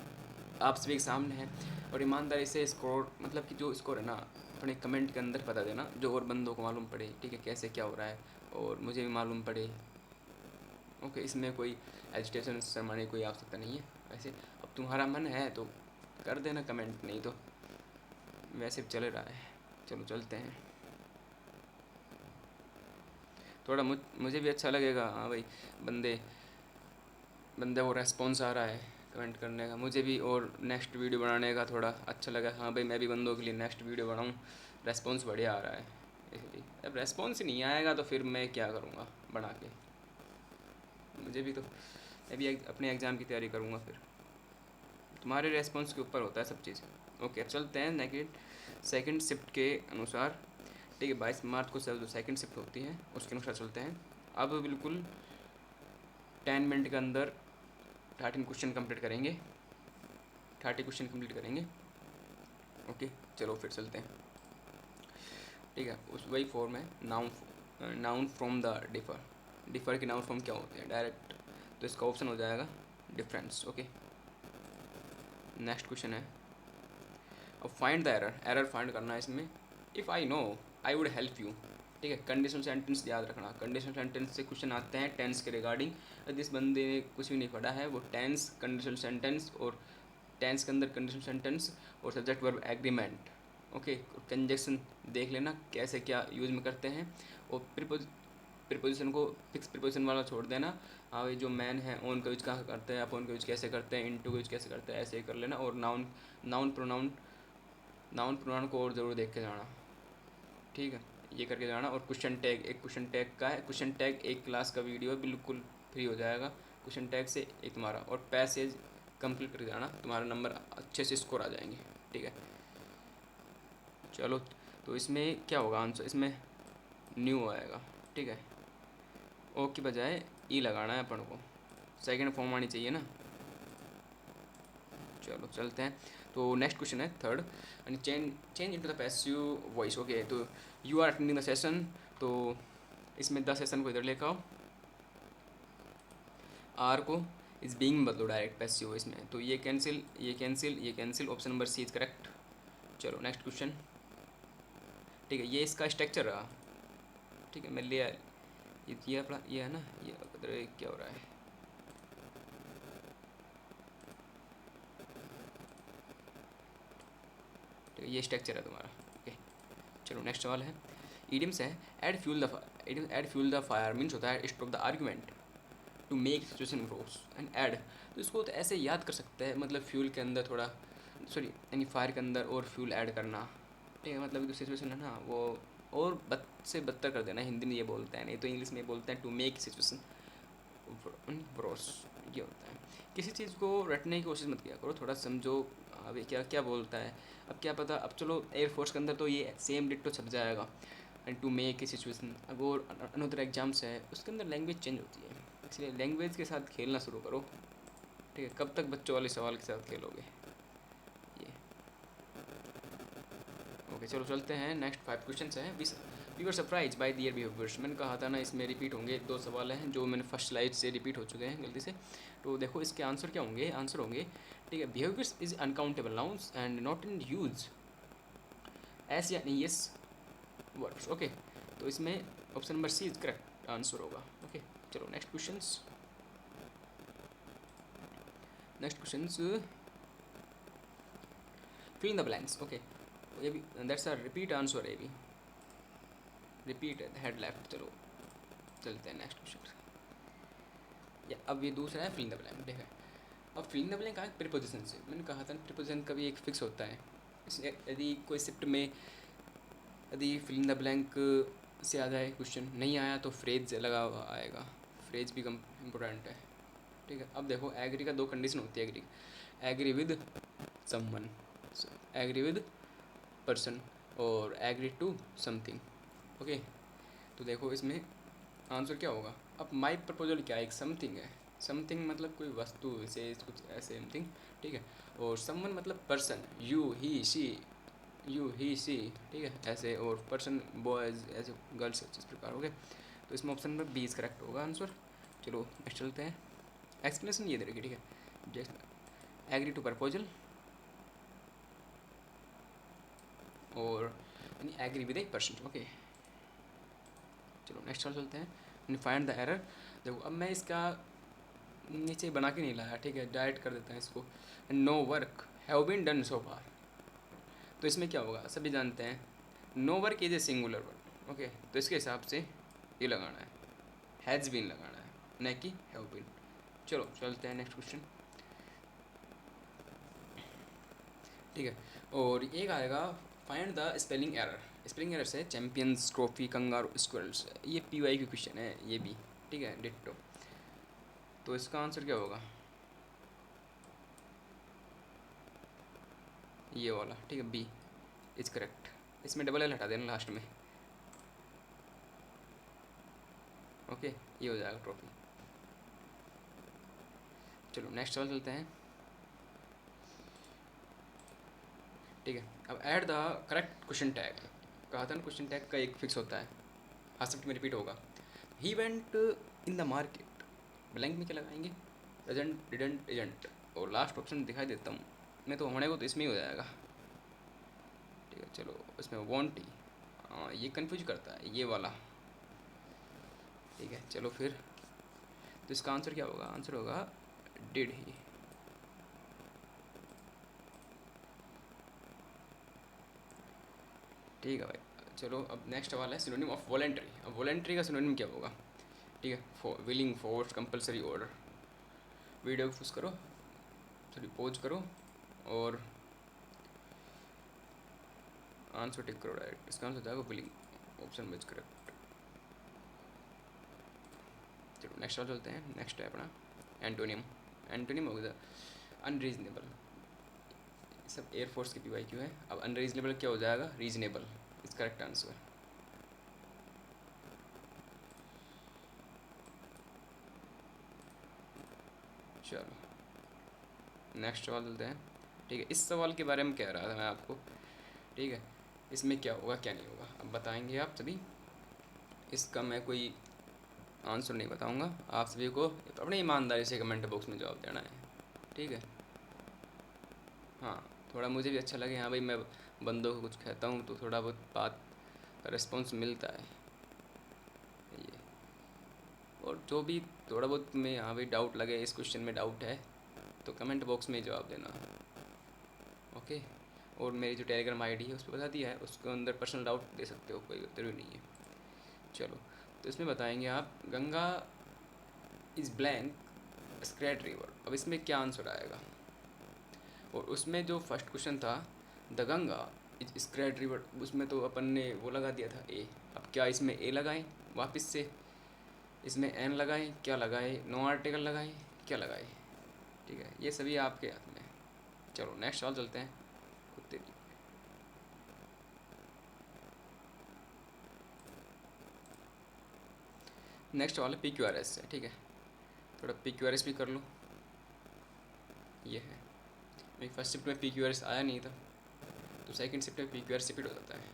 आप सभी के सामने है। और ईमानदारी से स्कोर, मतलब कि जो स्कोर है ना, अपने कमेंट के अंदर बता देना, जो और बंदों को मालूम पड़े, ठीक है, कैसे क्या हो रहा है, और मुझे भी मालूम पड़े। ओके, इसमें कोई एजिटेशन शर्माने की कोई आवश्यकता नहीं है। वैसे अब तुम्हारा मन है तो कर देना कमेंट, नहीं तो वैसे चल रहा है। चलो चलते हैं, थोड़ा मुझे भी अच्छा लगेगा, हाँ भाई, बंदे बंदे को रेस्पॉन्स आ रहा है कमेंट करने का, मुझे भी और नेक्स्ट वीडियो बनाने का थोड़ा अच्छा लगा। हाँ भाई, मैं भी बंदों के लिए नेक्स्ट वीडियो बनाऊँ, रेस्पॉन्स बढ़िया आ रहा है। इसलिए अब रेस्पॉन्स ही नहीं आएगा तो फिर मैं क्या करूँगा बना के, मुझे भी तो, मैं भी अपने एग्ज़ाम की तैयारी करूँगा फिर। तुम्हारे रेस्पॉन्स के ऊपर होता है सब चीज़। ओके, अब चलते हैं नेक्स्ट सेकंड शिफ्ट के अनुसार, ठीक है। 22 मार्च को जो सेकंड शिफ्ट होती है उसके अनुसार चलते हैं। अब बिल्कुल 10 मिनट के अंदर 13 क्वेश्चन कंप्लीट करेंगे, 30 क्वेश्चन कंप्लीट करेंगे। ओके, चलो फिर चलते हैं, ठीक है। उस वही फॉर्म है, noun from the differ. Differ के नाउन फॉर्म क्या होते हैं डायरेक्ट, तो इसका ऑप्शन हो जाएगा डिफरेंस। ओके, नेक्स्ट क्वेश्चन है, अब find the error, error find करना है इसमें। If I know I would help you, ठीक है। कंडीशनल सेंटेंस याद रखना, कंडीशनल सेंटेंस से क्वेश्चन आते हैं टेंस के रिगार्डिंग। जिस बंदे ने कुछ भी नहीं पढ़ा है वो टेंस, कंडीशनल सेंटेंस और टेंस के अंदर कंडीशनल सेंटेंस और subject verb agreement, okay. Conjunction देख लेना कैसे क्या यूज में करते हैं, और प्रीपोजिशन को फिक्स प्रीपोजिशन वाला छोड़ देना। हाँ, ये जो मैन है ऑन का यूज कहाँ करते हैं, अपॉन का यूज कैसे करते हैं, इनटू का यूज कैसे करते हैं, ऐसे ही कर लेना। और noun noun pronoun noun pronoun को और ज़रूर देख के जाना, ठीक है, ये करके जाना। और क्वेश्चन टैग, एक क्वेश्चन टैग का है, क्वेश्चन टैग एक क्लास का वीडियो है, बिल्कुल फ्री हो जाएगा क्वेश्चन टैग से एक तुम्हारा। और पैसेज कंप्लीट करके जाना, तुम्हारा नंबर अच्छे से स्कोर आ जाएंगे, ठीक है। चलो, तो इसमें क्या होगा आंसर, इसमें न्यू आएगा, ठीक है। ओ की बजाय ई लगाना है अपन को, सेकेंड फॉर्म आनी चाहिए ना। चलो चलते हैं, तो नेक्स्ट क्वेश्चन है third, and change into the passive voice, okay. तो you are attending the session, तो इसमें द सेशन को इधर लेकर आओ, आर को इज बीइंग बदलो डायरेक्ट पैसिव वॉइस में, तो ये कैंसिल, ये कैंसिल, ये cancel, option number C is correct. चलो नेक्स्ट क्वेश्चन, ठीक है, ये इसका स्ट्रक्चर रहा, ठीक है। मैं ले ये अपना ये है ना, ये क्या हो रहा है, ठीक है, ये स्ट्रक्चर है तुम्हारा, ओके। चलो नेक्स्ट सवाल है, इडियम्स है, add fuel the fire means होता है stop the argument, to make situation gross, and add, तो इसको तो ऐसे याद कर सकते हैं, मतलब फ्यूल के अंदर थोड़ा, सॉरी यानी फायर के अंदर और फ्यूल ऐड करना, ठीक है। मतलब जो सिचुएशन है ना वो और बद से बदतर कर देना, हिंदी में ये बोलते हैं, नहीं तो इंग्लिश में बोलते हैं टू मेक सिचुएशन ब्रोस, ये होता है। किसी चीज़ को रटने की कोशिश मत किया करो, थोड़ा समझो अभी क्या क्या बोलता है। अब क्या पता, अब चलो एयरफोर्स के अंदर तो ये सेम डिट्टो छप जाएगा, and to make a situation. अब और अनदर एग्जाम्स है उसके अंदर लैंग्वेज चेंज होती है, इसलिए लैंग्वेज के साथ खेलना शुरू करो, ठीक है। कब तक बच्चों वाले सवाल के साथ खेलोगे ये, ओके। चलो चलते हैं, नेक्स्ट 5 क्वेश्चन हैं। We were surprised by their behaviours, मैंने कहा था ना इसमें रिपीट होंगे, 2 सवाल हैं जो मैंने फर्स्ट स्लाइड से रिपीट हो चुके हैं गलती से। तो देखो इसके आंसर क्या होंगे, आंसर होंगे, ठीक है, behaviours is uncountable nouns and not in use S या यस वर्ड्स, ओके। तो इसमें option number C is correct answer होगा, ओके। चलो next questions, next questions, fill in the blanks, okay. ये भी दैट्स अ रिपीट आंसर, ये भी repeat head left. चलो चलते हैं नेक्स्ट क्वेश्चन, या अब ये दूसरा है फिल इन द ब्लैंक, देखा। अब फिल इन द ब्लैंक आया प्रीपोजिशन से, मैंने कहा था प्रीपोजिशन कभी एक फिक्स होता है, इसलिए यदि कोई शिफ्ट में यदि फिल इन द ब्लैंक से आ जाए क्वेश्चन, नहीं आया तो फ्रेज लगा हुआ आएगा, फ्रेज भी कम इम्पोर्टेंट है, ठीक है। अब देखो एग्री का 2 कंडीशन होती है, agree with someone, agree with person, और एग्री टू समथिंग, ओके। तो देखो इसमें आंसर क्या होगा, अब माई प्रपोजल क्या है, एक समथिंग है, समथिंग मतलब कोई वस्तु विशेष कुछ ऐसे समथिंग, ठीक है। और समवन मतलब पर्सन, यू ही सी, ठीक है, ऐसे। और पर्सन बॉयज़ ऐसे, गर्ल्स इस प्रकार, ओके। तो इसमें option number B is correct होगा आंसर। चलो नेक्स्ट चलते हैं, एक्सप्लेनेशन ये दे रखी, ठीक है, एग्री टू प्रपोजल और agree with a person, okay. चलो नेक्स्ट सवाल चलते हैं, फाइंड द एरर। देखो अब मैं इसका नीचे बना के नहीं लाया, ठीक है, डायरेक्ट कर देते हैं इसको, no work have been done so far. तो इसमें क्या होगा, सभी जानते हैं no work is a singular word, okay. तो इसके हिसाब से ये लगाना है, हैज़ बीन लगाना है, न कि हैव बीन। चलो चलते हैं नेक्स्ट क्वेश्चन, ठीक है। और एक आएगा find the spelling error, spelling error से चैम्पियंस ट्रॉफी, कंगारू, स्क्विरल्स, ये पीवाई की क्वेश्चन है ये भी, ठीक है, डिट्टो। तो इसका आंसर क्या होगा, ये वाला, ठीक है, बी इज करेक्ट। इसमें डबल एल हटा देना लास्ट में, ओके, ये हो जाएगा ट्रॉफी। चलो नेक्स्ट सवाल चलते हैं, ठीक है। अब add the correct question tag, कहा था ना क्वेश्चन टैग का एक फिक्स होता है, हर शिफ्ट में रिपीट होगा। He went in the market, blank में क्या लगाएंगे, डजंट, डिडंट, इजंट, और लास्ट ऑप्शन दिखाई देता हूँ, में तो होने को तो इसमें ही हो जाएगा। ठीक है चलो, इसमें वॉन्ट ही, हाँ ये कंफ्यूज करता है ये वाला। ठीक है चलो फिर, तो इसका आंसर क्या होगा? आंसर होगा डिड ही। ठीक है भाई चलो, अब नेक्स्ट वाला है सिनोनिम ऑफ वॉलेंट्री। अब वॉलेंट्री का सिनोनिम क्या होगा? ठीक है, willing, force, compulsory, order. Video को फुस करो, सॉरी पॉज करो और आंसर टिक करो डायरेक्ट। इसका आंसर हो जाएगा विलिंग, ऑप्शन में करेक्ट। चलो नेक्स्ट वाला चलते हैं। नेक्स्ट है अपना एंटोनियम। एंटोनियम हो गया अनरीजनेबल। सब एयरफोर्स की PYQ है। अब अनरीजनेबल क्या हो जाएगा? Reasonable is correct answer. चलो नेक्स्ट सवाल चलते हैं। ठीक है, इस सवाल के बारे में कह रहा था मैं आपको। ठीक है, इसमें क्या होगा क्या नहीं होगा अब बताएंगे आप सभी। इसका मैं कोई आंसर नहीं बताऊंगा, आप सभी को अपनी ईमानदारी से कमेंट बॉक्स में जवाब देना है। ठीक है, हाँ थोड़ा मुझे भी अच्छा लगे, हाँ भाई मैं बंदों को कुछ कहता हूँ तो थोड़ा बहुत बात का रिस्पॉन्स मिलता है ये। और जो भी थोड़ा बहुत में हाँ भाई डाउट लगे, इस क्वेश्चन में डाउट है तो कमेंट बॉक्स में जवाब देना। ओके, और मेरी जो टेलीग्राम आईडी है उस पर बता दिया है, उसके अंदर पर्सनल डाउट दे सकते हो, कोई ज़रूरी नहीं है। चलो, तो इसमें बताएंगे आप गंगा इज़ ब्लैंक स्क्रेड रिवर। अब इसमें क्या आंसर आएगा? और उसमें जो फर्स्ट क्वेश्चन था द गंगा इज स्क्रेड रिवर, उसमें तो अपन ने वो लगा दिया था ए। अब क्या इसमें ए लगाएं वापस से? इसमें एन लगाएं? क्या लगाएं? नो आर्टिकल लगाएं? क्या लगाएं? ठीक है, ये सभी आपके हाथ में है। चलो नेक्स्ट सवाल चलते हैं। कुत्ते की नेक्स्ट वाला PQRS से। ठीक है, थोड़ा PQRS भी कर लो। ये है, मेरी फर्स्ट शिफ्ट में PQRS आया नहीं था, तो सेकंड शिफ्ट में PQRS रिपीट हो जाता है।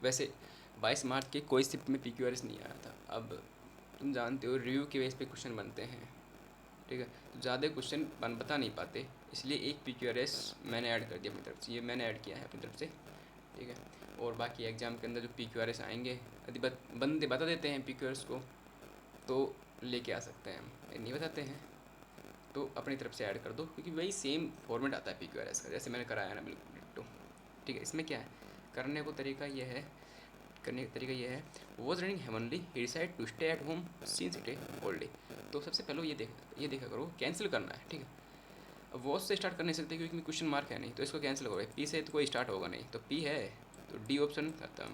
वैसे 22 मार्च के कोई शिफ्ट में PQRS नहीं आया था। अब तुम जानते हो रिव्यू के बेस पे क्वेश्चन बनते हैं। ठीक है, तो ज़्यादा क्वेश्चन बता नहीं पाते, इसलिए एक PQRS मैंने ऐड कर दिया अपनी तरफ से, ये मैंने ऐड किया है अपनी तरफ से। ठीक है, और बाकी एग्ज़ाम के अंदर जो PQRS आएंगे यदि बंदे बता देते हैं PQRS को तो लेके आ सकते हैं हम, नहीं बताते हैं तो अपनी तरफ से ऐड कर दो, क्योंकि वही सेम फॉर्मेट आता है PQRS का, जैसे मैंने कराया ना बिल्कुल डिट्टो। ठीक है, इसमें क्या है करने को तरीका ये है, करने का तरीका ये है was running heavenly he decide to stay at home since it all day. तो सबसे पहले ये देखा करो, कैंसिल करना है। ठीक है, अब वॉज से स्टार्ट कर नहीं सकते क्योंकि क्वेश्चन मार्क है नहीं, तो इसको कैंसिल करो। पी से तो कोई स्टार्ट होगा नहीं, तो पी है तो डी ऑप्शन खत्म।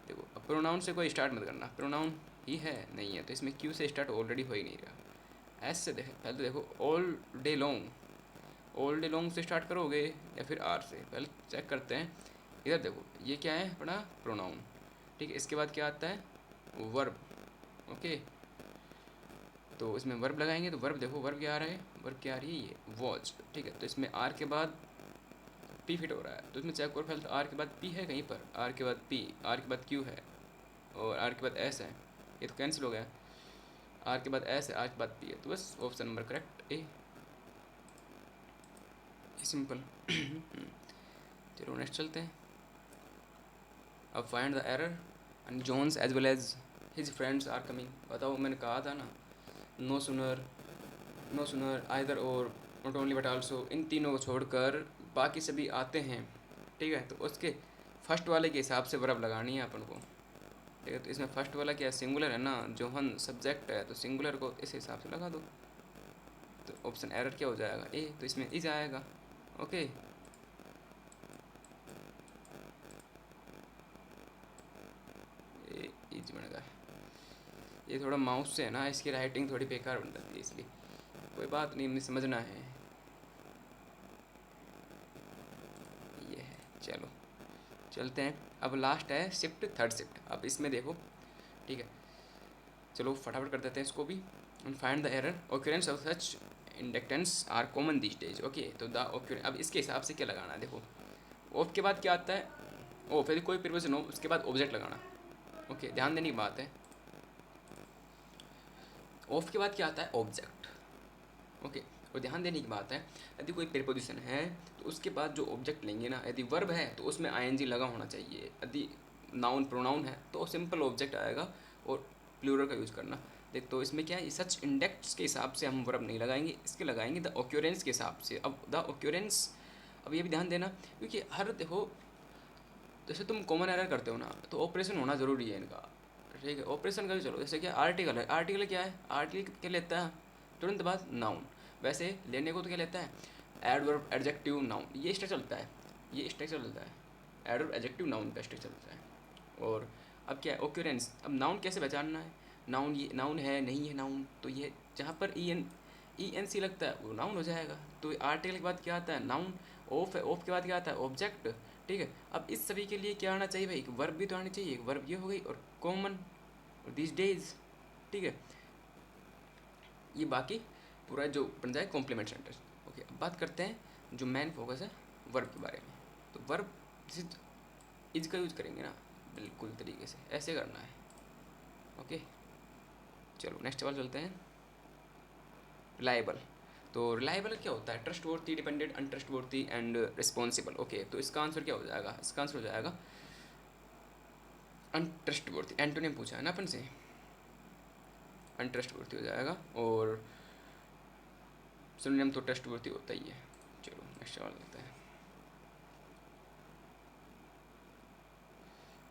देखो, अब प्रोनाउन से कोई स्टार्ट मत करना, प्रोनाउन ही है नहीं है, तो इसमें क्यू से स्टार्ट ऑलरेडी हो ही नहीं रहा। एस से देख पहले तो देखो, all day long, all day long से स्टार्ट करोगे या फिर आर से, पहले चेक करते हैं। इधर देखो, ये क्या है अपना प्रोनाउन। ठीक है, इसके बाद क्या आता है वर्ब। ओके, तो इसमें वर्ब लगाएंगे तो वर्ब देखो, वर्ब क्या आ रहा है, वर्ब क्या आ रही है, ये वॉच। ठीक है, तो इसमें आर के बाद पी फिट हो रहा है, तो इसमें चेक करो पहले तो आर के बाद पी है कहीं पर, आर के बाद पी, आर के बाद क्यू है और आर के बाद एस है, ये तो कैंसिल हो गया। आर के बाद एस है, आर के बाद पी है, तो बस option number correct A, simple. चलो नेक्स्ट चलते हैं। अब find the error and Jones as well as his friends are coming. बताओ, मैंने कहा था ना no sooner, no sooner, either और, नॉट ओनली बट आल्सो, इन तीनों को छोड़कर बाकी सभी आते हैं। ठीक है, तो उसके फर्स्ट वाले के हिसाब से वर्ब लगानी है अपन को। ठीक है, तो इसमें फर्स्ट वाला क्या सिंगुलर है ना, जोहन सब्जेक्ट है, तो सिंगुलर को इस हिसाब से लगा दो। तो ऑप्शन एरर क्या हो जाएगा ए, तो इसमें इज आएगा। ओके, ए इज बन गया। ये थोड़ा माउस से है ना, इसकी राइटिंग थोड़ी बेकार बन जाती है, इसलिए कोई बात नहीं, हमें समझना है। ये है, चलो चलते हैं। अब लास्ट है शिफ्ट, थर्ड शिफ्ट। अब इसमें देखो, ठीक है चलो फटाफट कर देते हैं इसको भी। Find the error, occurrence of such incidents are common these days. Okay, तो द ओक्यूरेंस, अब इसके हिसाब से क्या लगाना है देखो, ऑफ के बाद क्या आता है, ओ फिर कोई प्रीपोजिशन हो उसके बाद ऑब्जेक्ट लगाना। ओके, ध्यान देने की बात है, ऑफ के बाद क्या आता है ऑब्जेक्ट। ओके, और ध्यान देने की बात है, यदि कोई प्रीपोजिशन है तो उसके बाद जो ऑब्जेक्ट लेंगे ना, यदि वर्ब है तो उसमें आईएनजी लगा होना चाहिए, यदि नाउन प्रोनाउन है तो सिंपल ऑब्जेक्ट आएगा, और प्लूरल का यूज़ करना। देख तो इसमें क्या है, सच इंडेक्स के हिसाब से हम वर्ब नहीं लगाएंगे, इसके लगाएंगे द ऑक्यूरेंस के हिसाब से। अब द ऑक्यूरेंस, अब ये भी ध्यान देना, क्योंकि हर देखो जैसे तुम कॉमन एरर करते हो ना, तो ऑपरेशन होना ज़रूरी है इनका, ठीक है। ऑपरेशन का भी चलो, जैसे क्या आर्टिकल है, आर्टिकल क्या है, आर्टिकल क्या लेता है तुरंत बाद नाउन, वैसे लेने को तो क्या लेता है एडवर्ब एडजेक्टिव नाउन, ये स्ट्रक्चर चलता है, ये स्ट्रक्चर चलता है, एडवर्ब एडजेक्टिव नाउन का स्ट्रक्चर चलता है। और अब क्या है ऑक्यूरेंस, अब नाउन कैसे पहचानना है, नाउन ये नाउन है नहीं है नाउन, तो ये जहाँ पर ई एन सी लगता है वो नाउन हो जाएगा। तो आर्टिकल के बाद क्या आता है नाउन, ऑफ है, ऑफ के बाद क्या आता है ऑब्जेक्ट, ठीक है। अब इस सभी के लिए क्या आना चाहिए भाई, एक वर्ब भी तो आनी चाहिए, एक वर्ब ये हो गई, और कॉमन दिस डेज, ठीक है। ये बाकी पूरा जो बन जाए कॉम्प्लीमेंट सेंटेंस। ओके, अब बात करते हैं जो मेन फोकस है वर्ब के बारे में। तो वर्ब इज का यूज करेंगे ना बिल्कुल तरीके से, ऐसे करना है। ओके, चलो नेक्स्ट सवाल चलते हैं। रिलायबल, तो रिलायबल क्या होता है, trustworthy, dependent, untrustworthy and responsible. Okay, तो इसका आंसर क्या हो जाएगा, इसका आंसर हो जाएगा अनट्रस्ट वर्थी। एंटोनियम पूछा है ना अपन से, अनट्रस्ट वर्थी हो जाएगा, और सिनोनिम तो ट्रस्ट वर्थी होता ही है। चलो नेक्स्ट सवाल लेते हैं,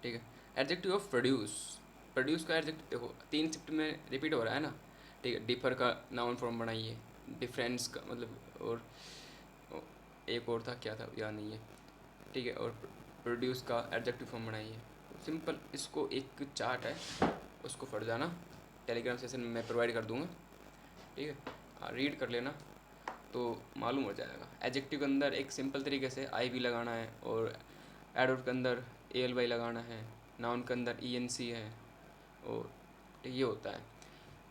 ठीक है। एडजेक्टिव ऑफ प्रोड्यूस, प्रोड्यूस का एडजेक्टिव देखो 3 शिफ्ट में रिपीट हो रहा है ना, ठीक है। डिफर का नाउन फॉर्म बनाइए, डिफरेंस का मतलब, और एक और था क्या था याद नहीं है, ठीक है। और प्रोड्यूस का एडजेक्टिव फॉर्म बनाइए। सिंपल, इसको एक चार्ट है उसको पढ़ जाना, टेलीग्राम सेशन में मैं प्रोवाइड कर दूंगा, ठीक है। रीड कर लेना तो मालूम हो जाएगा। एडजेक्टिव के अंदर एक सिंपल तरीके से आई वी लगाना है, और एडवर्ब के अंदर ए एल वाई लगाना है, नाउन के अंदर ई एन सी है, और ये होता है।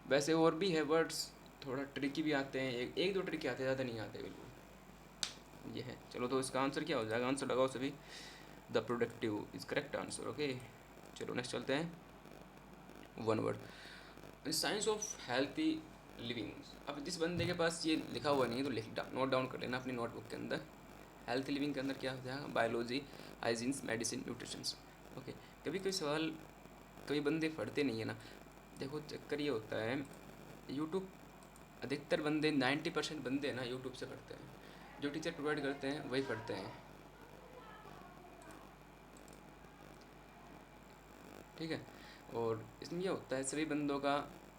वैसे और भी है वर्ड्स, थोड़ा ट्रिकी भी आते हैं, एक दो ट्रिकी आते हैं, ज़्यादा नहीं आते बिल्कुल, ये है। चलो तो इसका आंसर क्या हो जाएगा, आंसर लगाओ सभी, the productive is correct answer. Okay, चलो नेक्स्ट चलते हैं। One word, science of healthy living. अब जिस बंदे के पास ये लिखा हुआ नहीं है तो नोट डाउन कर लेना अपनी नोटबुक के अंदर। हेल्थ लिविंग के अंदर क्या हो जाएगा, biology, hygienes, medicine, nutritions. Okay, कभी कोई सवाल कई बंदे पढ़ते नहीं है ना, देखो चक्कर ये होता है, यूट्यूब अधिकतर बंदे 90% बंदे ना यूट्यूब से पढ़ते हैं, जो टीचर प्रोवाइड करते हैं वही पढ़ते हैं, ठीक है। और इसमें ये होता है सभी बंदों का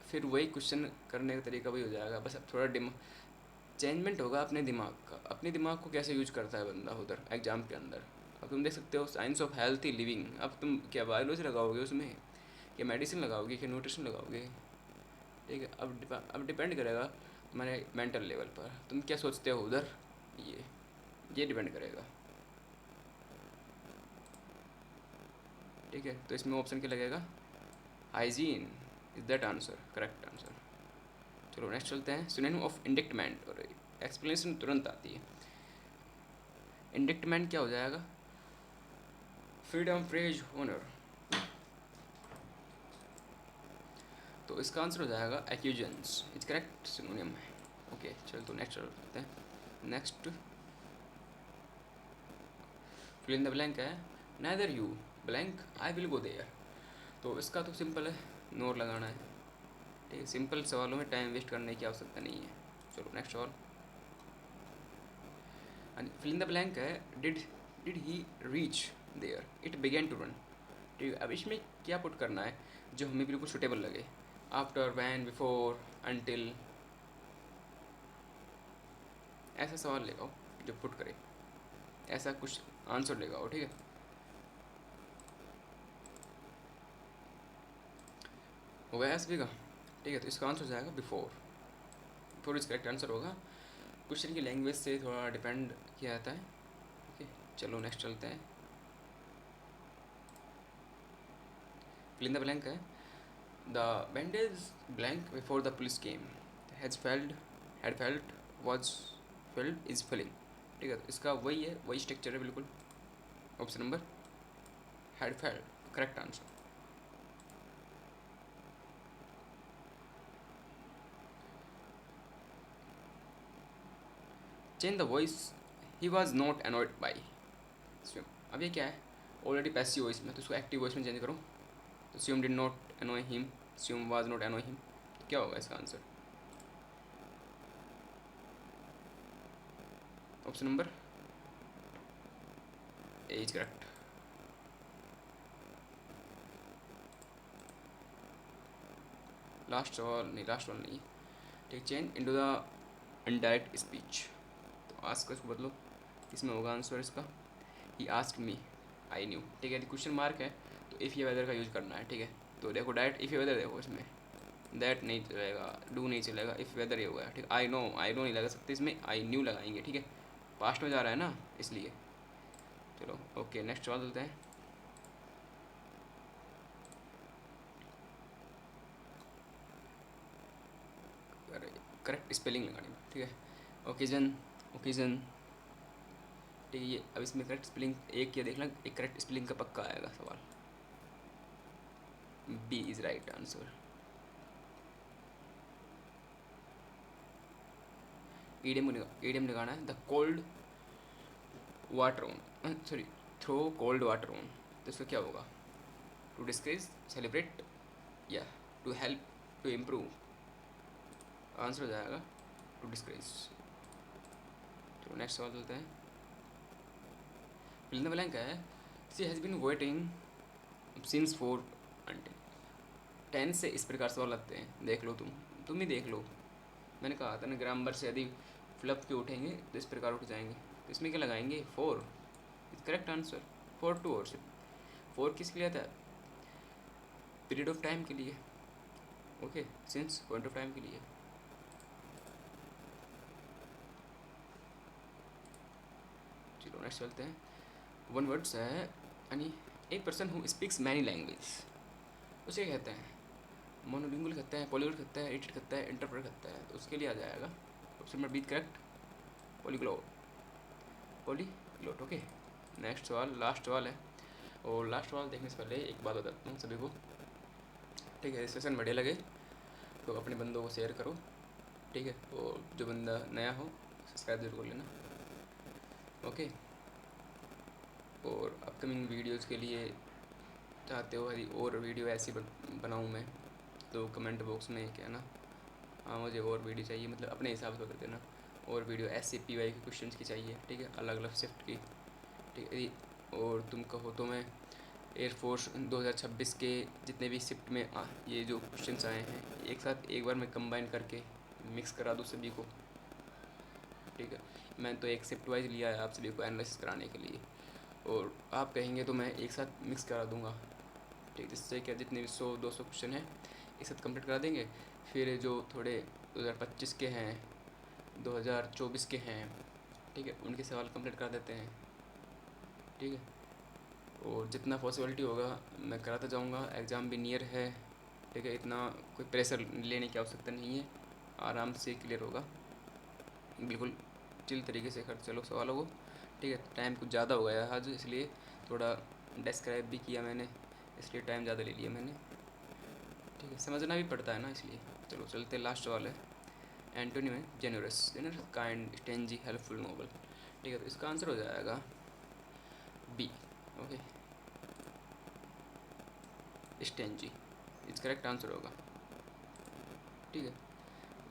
फिर वही क्वेश्चन करने का तरीका वही हो जाएगा, बस अब थोड़ा चेंजमेंट होगा अपने दिमाग का, अपने दिमाग को कैसे यूज करता है बंदा उधर एग्जाम के अंदर। अब तुम देख सकते हो साइंस ऑफ हेल्थी लिविंग, अब तुम क्या बायोलॉजी लगाओगे उसमें, या मेडिसिन लगाओगे, क्या न्यूट्रिशन लगाओगे, ठीक है। अब डिपेंड करेगा तुम्हारे मेंटल लेवल पर, तुम क्या सोचते हो उधर, ये डिपेंड करेगा, ठीक है। तो इसमें ऑप्शन क्या लगेगा, hygiene is that answer, correct answer. चलो नेक्स्ट चलते हैं, सिनोनिम ऑफ इंडिक्टमेंट, और एक्सप्लेनेशन तुरंत आती है। इंडिक्टमेंट क्या हो जाएगा, फ्रीडम, प्रेज, ऑनर। तो इसका आंसर हो जाएगा एक्यूजेंस इज करेक्ट सिनोनिम है। ओके, चलो तो नेक्स्ट चलते हैं। Next fill in the blank है, neither you blank I will go there. तो इसका तो सिंपल है, नोर लगाना है, ठीक है। सिंपल सवालों में टाइम वेस्ट करने की आवश्यकता नहीं है। चलो नेक्स्ट सवाल, फिल इन द ब्लैंक है, did he reach there, it began to run, ठीक है। अब इसमें क्या पुट करना है जो हमें बिल्कुल सुटेबल लगे, आफ्टर, वैन, बिफोर, अनटिल, ऐसा सवाल लेगाओ जो पुट करे, ऐसा कुछ आंसर लेगाओ, ठीक है। हो गया सभी का, ठीक है। तो इसका आंसर हो जाएगा बिफोर, बिफोर इस करेक्ट आंसर होगा। क्वेश्चन की लैंग्वेज से थोड़ा डिपेंड किया जाता है, ओके। चलो नेक्स्ट चलते हैं, फिल इन द ब्लैंक है, the bandage blank before the police came, has failed, had felt, was failed, is filling, ठीक है। तो इसका वही है, वही स्ट्रक्चर है बिल्कुल, option number had failed correct answer. Change the voice, he was not annoyed by swim. अब ये क्या है, ऑलरेडी पैसिव वॉइस में, तो इसको एक्टिव वॉइस में चेंज करो। तो swim did not अनॉय him, swim was not अनॉय him, तो क्या होगा इसका answer? Option number A is correct. Last सवाल नहीं, ठीक, change into the indirect speech. तो आस्क इसको बदलो, इसमें होगा आंसर इसका he asked me I knew. ठीक है, क्वेश्चन मार्क है तो इफ़ या वेदर का यूज़ करना है। ठीक है, तो देखो डायरेक्ट इफ़ या वेदर देखो, इसमें दैट नहीं चलेगा, डू नहीं चलेगा, इफ़ वेदर ये हुआ है। ठीक, आई नो नहीं लगा सकते, इसमें आई न्यू लगाएंगे। ठीक है, पास्ट में जा रहा है ना इसलिए। चलो ओके, नेक्स्ट सवाल चलते हैं। करेक्ट स्पेलिंग लगानी है। ठीक है, ओकेजन ओकेजन। ठीक है, ये अब इसमें करेक्ट स्पेलिंग एक किया देखना, एक करेक्ट स्पेलिंग का पक्का आएगा सवाल। B is right answer. Idiom लगाना है, the cold water on, sorry, throw cold water on. तो इसका क्या होगा? टू डिस्करेज, सेलिब्रेट, या to help, to improve. Answer हो जाएगा टू डिस्करेज। चलो नेक्स्ट सवाल चलते हैं। फिल इन द ब्लैंक है, she has been waiting since 4 until. 10 से इस प्रकार सवाल लगते हैं, देख लो तुम ही देख लो। मैंने कहा था ना, ग्रामर से यदि फ्लप के उठेंगे तो इस प्रकार उठ जाएंगे। तो इसमें क्या लगाएंगे? 4 इज करेक्ट आंसर। 4 टू और 4 किसके लिए आता है? पीरियड ऑफ टाइम के लिए। Okay, since point of time के लिए। चलो नेक्स्ट चलते हैं। वन वर्ड्स है, यानी a person who speaks many language, उसे कहते हैं मोनोलिंगुअल कहते हैं, पॉलीग्लॉट कहते हैं, एडिट कहते हैं, इंटरप्रेट कहते हैं। तो उसके लिए आ जाएगा option number B correct, polyglot. Okay, next सवाल लास्ट सवाल है। और लास्ट सवाल देखने से पहले एक बात बताता हूँ सभी को। ठीक है, सेशन बढ़िया लगे तो अपने बंदों को शेयर करो। ठीक है, और जो बंदा नया हो सब्सक्राइब जरूर कर लेना। ओके, और अपकमिंग वीडियोज़ के लिए चाहते हो यदि और वीडियो ऐसी बनाऊँ मैं, तो कमेंट बॉक्स में कहना, हाँ मुझे और वीडियो चाहिए, मतलब अपने हिसाब से कर देना। और वीडियो ऐसे PY के क्वेश्चंस की चाहिए। ठीक है, अलग अलग शिफ्ट की। ठीक है, और तुम कहो तो मैं एयरफोर्स 2026 के जितने भी शिफ्ट में ये जो क्वेश्चंस आए हैं एक साथ एक बार मैं कंबाइन करके मिक्स करा दूँ सभी को। ठीक है, मैं तो एक शिफ्ट वाइज लिया है आप सभी को एनालिसिस कराने के लिए, और आप कहेंगे तो मैं एक साथ मिक्स करा दूँगा। ठीक, जिससे क्या जितने भी 100-200 क्वेश्चन हैं एक साथ कंप्लीट करा देंगे। फिर जो थोड़े 2025 के हैं, 2024 के हैं, ठीक है, उनके सवाल कंप्लीट करा देते हैं। ठीक है, और जितना पॉसिबिलिटी होगा मैं कराता जाऊंगा। एग्ज़ाम भी नियर है। ठीक है, इतना कोई प्रेशर लेने की आवश्यकता नहीं है, आराम से क्लियर होगा, बिल्कुल चिल तरीके से कर चलो सवालों को। ठीक है, टाइम कुछ ज़्यादा हो गया आज, इसलिए थोड़ा डिस्क्राइब भी किया मैंने, इसलिए टाइम ज़्यादा ले लिया मैंने। ठीक है, समझना भी पड़ता है ना, इसलिए। चलो चलते, लास्ट सवाल है। एंटोनी में जेनरस, काइंड, स्टेंजी, हेल्पफुल, नोबल। ठीक है, तो इसका आंसर हो जाएगा बी। ओके, स्टेंजी इस करेक्ट आंसर होगा। ठीक है,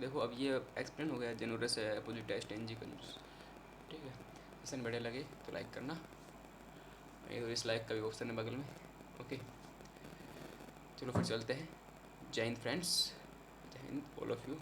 देखो अब ये एक्सप्लेन हो गया, जेनरस है, अपोजिट है स्टेंजी, कंजूस। ठीक है, सेशन बढ़िया लगे तो लाइक करना, ये तो इस लाइक का भी ऑप्शन है बगल में। ओके, चलो फिर चलते हैं। जय हिंद फ्रेंड्स, जय हिंद ऑल ऑफ यू।